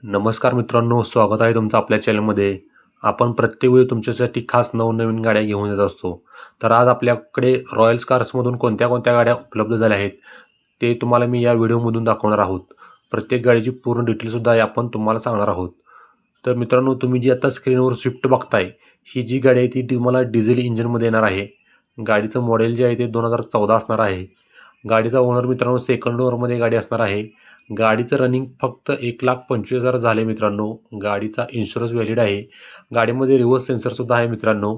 नमस्कार मित्रांनो, स्वागत आहे तुमचं आपल्या चॅनलमध्ये. आपण प्रत्येक वेळी तुमच्यासाठी खास नवनवीन गाड्या घेऊन येत असतो. तर आज आपल्याकडे रॉयल्स कार्समधून कोणत्या गाड्या उपलब्ध झाल्या आहेत, ते तुम्हाला मी या व्हिडिओमधून दाखवणार आहोत. प्रत्येक गाडीची पूर्ण डिटेलसुद्धा आपण तुम्हाला सांगणार आहोत. तर मित्रांनो, तुम्ही जी आता स्क्रीनवर स्विफ्ट बघताय, ही जी गाडी आहे ती तुम्हाला डिझेल इंजिनमध्ये येणार आहे. गाडीचं मॉडेल जे आहे ते 2014 असणार आहे. गाडीचा ओनर मित्रांनो सेकंड ओनरमध्ये गाडी असणार आहे. गाडीचं रनिंग फक्त 1,25,000 झाले मित्रांनो. गाडीचा इन्शुरन्स व्हॅलिड आहे. गाडीमध्ये रिव्हर्स सेन्सरसुद्धा आहे मित्रांनो.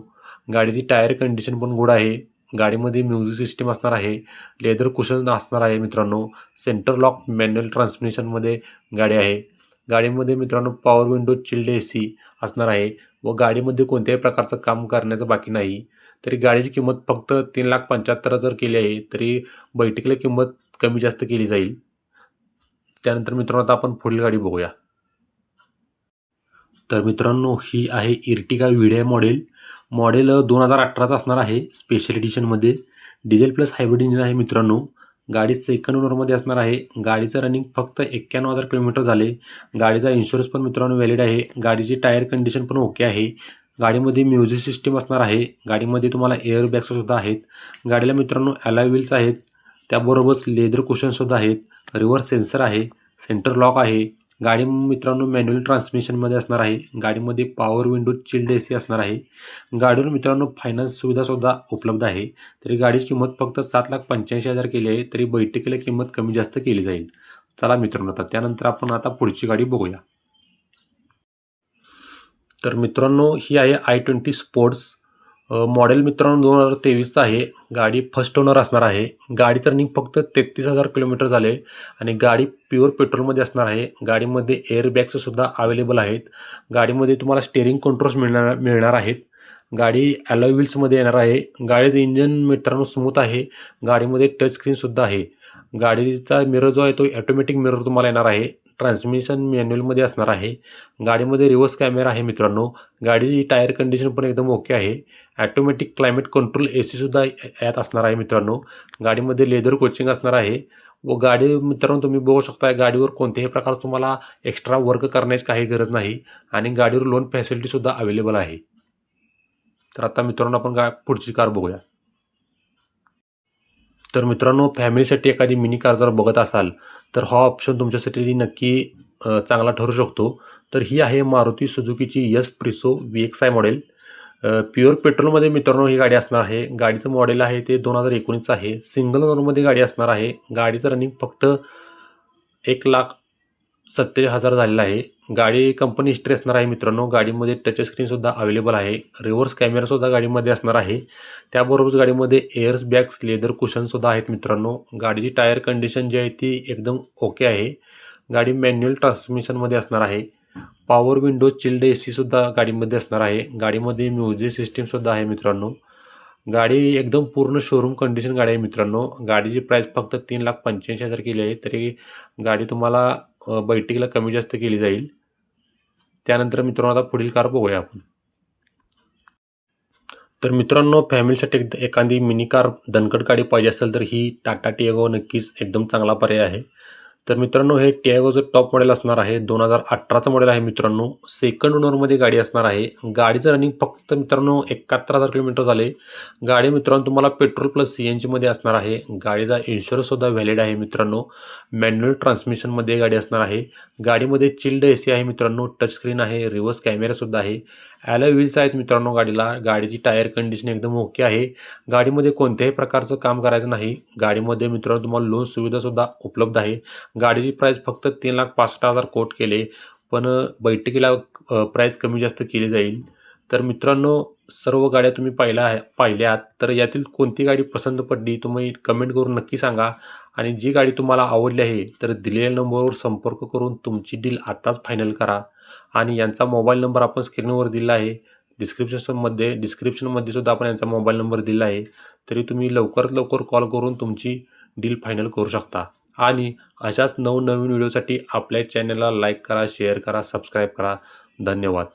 गाडीची टायर कंडिशन पण गुड आहे. गाडीमध्ये म्युझिक सिस्टम असणार आहे. लेदर कुशन असणार आहे मित्रांनो. सेंटर लॉक मॅन्युअल ट्रान्समिशनमध्ये गाडी आहे. गाडीमध्ये मित्रांनो पॉवर विंडो चिल्ड AC असणार आहे व गाडीमध्ये कोणत्याही प्रकारचं काम करण्याचं बाकी नाही. तरी गाडीची किंमत फक्त 3,75,000 केली आहे, तरी बैठकीला किंमत कमी जास्त केली जाईल. त्यानंतर मित्रांनो आता आपण पुढील गाडी बघूया. तर मित्रांनो ही आहे इर्टिगा व्हीडीआय मॉडेल 2018चा असणार आहे. स्पेशल एडिशनमध्ये डिझेल प्लस हायब्रिड इंजिन आहे मित्रांनो. गाडी सेकंड ओनरमध्ये असणार आहे. गाडीचं रनिंग फक्त 91,000 किलोमीटर झाले. गाडीचा इन्शुरन्स पण मित्रांनो व्हॅलिड आहे. गाडीची टायर कंडिशन पण ओके आहे. गाडीमध्ये म्युझिक सिस्टम असणार आहे. गाडीमध्ये तुम्हाला एअर बॅग्ससुद्धा आहेत. गाडीला मित्रांनो अलॉय व्हील्स आहेत. त्याबरोबरच लेदर कुशनसुद्धा आहेत. रिव्हर्स सेन्सर आहे. सेंटर लॉक आहे. गाडी मित्रांनो मॅन्युअल ट्रान्समिशनमध्ये असणार आहे. गाडीमध्ये पॉवर विंडो चिल्ड AC असणार आहे. गाडीवर मित्रांनो फायनान्स सुविधासुद्धा उपलब्ध आहे. तरी गाडीची किंमत फक्त 7,85,000 केली आहे. तरी बैठकीला किंमत कमी जास्त केली जाईल. चला मित्रांनो त्यानंतर आपण आता पुढची गाडी बघूया. तर मित्रांनो ही आहे i20 स्पोर्ट्स. मॉडेल मित्रांनो 2023चा आहे. गाडी फर्स्ट ओनर असणार आहे. गाडीचं रनिंग फक्त 33,000 किलोमीटर झाले आणि गाडी प्युअर पेट्रोलमध्ये असणार आहे. गाडीमध्ये एअर बॅग्ससुद्धा अवेलेबल आहेत. गाडीमध्ये तुम्हाला स्टेअरिंग कंट्रोल्स मिळणार आहेत. गाडी अलॉय व्हील्समध्ये येणार आहे. गाडीचं इंजन मित्रांनो स्मूथ आहे. गाडीमध्ये टच स्क्रीनसुद्धा आहे. गाडीचा मिरर जो आहे तो ऑटोमॅटिक मिरर तुम्हाला येणार आहे. ट्रान्समिशन मॅन्युअलमध्ये असणार आहे. गाडीमध्ये रिव्हर्स कॅमेरा आहे मित्रांनो. गाडीची टायर कंडिशन पण एकदम ओके आहे. ॲटोमॅटिक क्लायमेट कंट्रोल ACसुद्धा यात असणार आहे मित्रांनो. गाडीमध्ये लेदर कोचिंग असणार आहे व गाडी मित्रांनो तुम्ही बघू शकता गाडीवर कोणत्याही प्रकारचं तुम्हाला एक्स्ट्रा वर्क करण्याची काही गरज नाही आणि गाडीवर लोन फॅसिलिटीसुद्धा अवेलेबल आहे. तर आता मित्रांनो आपण पुढची कार बघूया. तर मित्रांनो फॅमिलीसाठी एखादी मिनी कार जर बघत असाल तर हा ऑप्शन तुमच्यासाठी नक्की चांगला ठरू शकतो. तर ही आहे मारुती सुझुकीची S Presso VXI model. Pure पेट्रोलमध्ये मित्रांनो ही गाडी असणार आहे. गाडीचं मॉडेल आहे ते 2019चं आहे. सिंगल ओनरमध्ये गाडी असणार आहे. गाडीचं रनिंग फक्त 1,47,000 झालेलं आहे. गाडी कंपनी हिस्ट्री असणार आहे मित्रांनो. गाडीमध्ये टच स्क्रीनसुद्धा अवेलेबल आहे. रिव्हर्स कॅमेरासुद्धा गाडीमध्ये असणार आहे. त्याबरोबरच गाडीमध्ये एअर्स बॅग्स लेदर कुशनसुद्धा आहेत मित्रांनो. गाडीची टायर कंडिशन जी आहे ती एकदम ओके आहे. गाडी मॅन्युअल ट्रान्समिशनमध्ये असणार आहे. पॉवर विंडो चिल्ड ACसुद्धा गाडीमध्ये असणार आहे. गाडीमध्ये म्युझिक सिस्टीमसुद्धा आहे मित्रांनो. गाडी एकदम पूर्ण शोरूम कंडिशन गाडी आहे मित्रांनो. गाडीची प्राईस फक्त 3,85,000 केली आहे. तरी गाडी तुम्हाला बैठकीला कमी जास्त केली जाईल. त्यानंतर मित्रांनो आता पुढील कार बघूया आपण. तर मित्रांनो फॅमिलीसाठी एखादी मिनी कार दणकट गाडी पाहिजे असेल तर ही टाटा टियागो नक्कीच एकदम चांगला पर्याय आहे. तर मित्रांनो हे टियागोचं टॉप मॉडेल असणार आहे. 2018चं मॉडेल आहे मित्रांनो. सेकंड ओनरमध्ये गाडी असणार आहे. गाडीचं रनिंग फक्त मित्रांनो 71,000 किलोमीटर झाले. गाडी मित्रांनो तुम्हाला पेट्रोल प्लस CNGमध्ये असणार आहे. गाडीचा इन्शुरन्ससुद्धा व्हॅलिड आहे मित्रांनो. मॅन्युअल ट्रान्समिशनमध्ये गाडी असणार आहे. गाडीमध्ये चिल्ड AC आहे मित्रांनो. टच स्क्रीन आहे. रिव्हर्स कॅमेरासुद्धा आहे. अलॉय व्हील्स आहेत मित्रांनो गाडीला. गाडीची टायर कंडिशन एकदम ओके आहे. गाडीमध्ये कोणत्याही प्रकारचं काम करायचं नाही. गाडीमध्ये मित्रांनो तुम्हाला लोन सुविधासुद्धा उपलब्ध आहे. गाडीची प्राईस फक्त 3,65,000 कोट केले, पण बैठकीला प्राईस कमी जास्त केली जाईल. तर मित्रांनो सर्व गाड्या तुम्ही पाहिल्यात तर यातील कोणती गाडी पसंत पडली तुम्ही कमेंट करून नक्की सांगा आणि जी गाडी तुम्हाला आवडली आहे तर दिलेल्या नंबरवर संपर्क करून तुमची डील आत्ताच फायनल करा आणि यांचा मोबाईल नंबर आपण स्क्रीनवर दिला आहे. डिस्क्रिप्शनमध्ये सुद्धा आपण यांचा मोबाईल नंबर दिला आहे. तरी तुम्ही लवकरात लवकर कॉल करून तुमची डील फायनल करू शकता आणि अशाच नवनवीन व्हिडिओसाठी आपल्या चॅनलला लाईक करा, शेअर करा, सबस्क्राईब करा. धन्यवाद.